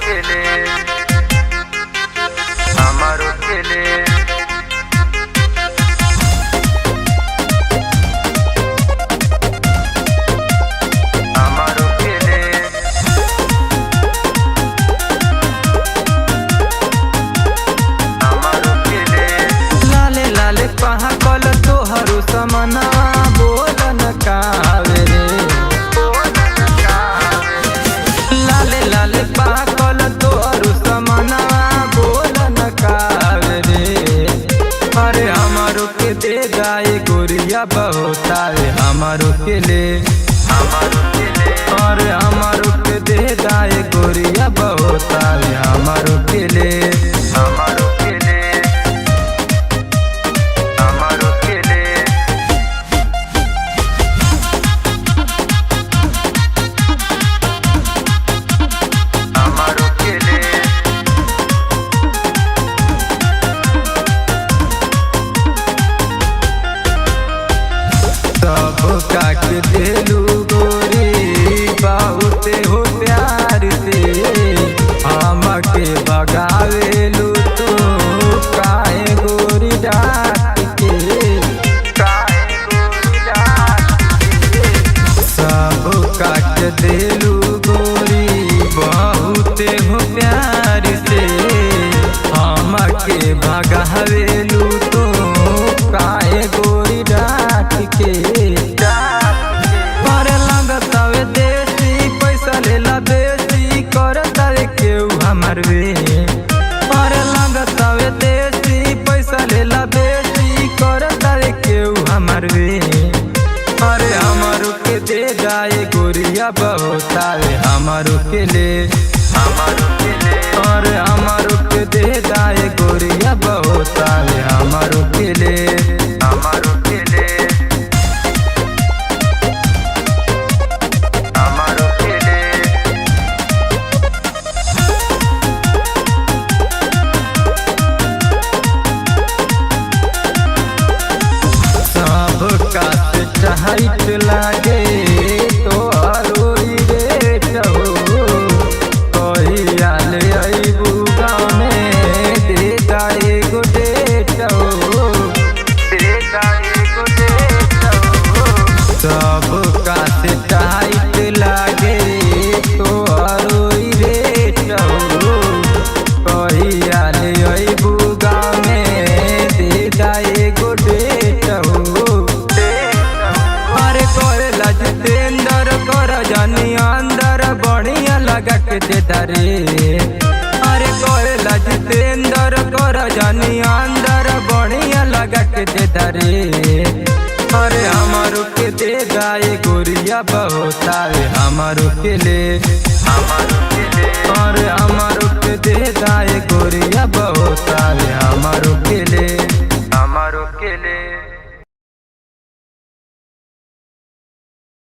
खेले हमारो खेले हमारो खेले हमारो खेले लाले लाले पहा कल तोहरो समना बोलन कावे रे लाले लाले पहा कल तोहरो समना बोलन कावे रे अरे हमारो के दे गाए गोरिया बहुता रे हमारो के ले अरे हमारो के दे गाए गोरिया बहुता रे हमारो के ले हमारो के ले हमारो के ले हमारो के ले सब काट देलू गोरी बहुते हो प्यार से हमके भगावेलू तू काहे गोरी डाक के काहे गोरी डाक के सब काट देलू गोरी बहुते हो प्यार से हमके भगावेलू तू काहे गोरी डाक के पर लगतावे देसी पैसा लेला बेसी करतावे केहू हमार वे पर लगतावे देसी पैसा लेला बेसी करतावे केहू हमार वे अरे हमारो के दे गाए गोरिया बहुतावे हमारो के ले अरे हमारो के दे गाए गोरिया बहुतावे हमारो के ले हमारो के ले हमारो के ले सब काट टाइट लागे तो अरोई रे चहो कहिया ले अइबू गाँव में दे गाए गो डेट हो दे गाए गो डेट हो सब काट टाइट लागे तो अरोई रे चहो कहिया ले अइबू गाँव में दे गाए गो डेट हो अरे कोयला जितेंद्र कर जानी अंदर बढ़िया लगा के देता रे अरे कोयला जितेंद्र कर जानी अंदर बढ़िया लगा के देता रे अरे हमारो के दे गाए गोरिया बहुता रे हमारो के ले अरे हमारो के दे गाए गोरिया बहुता रे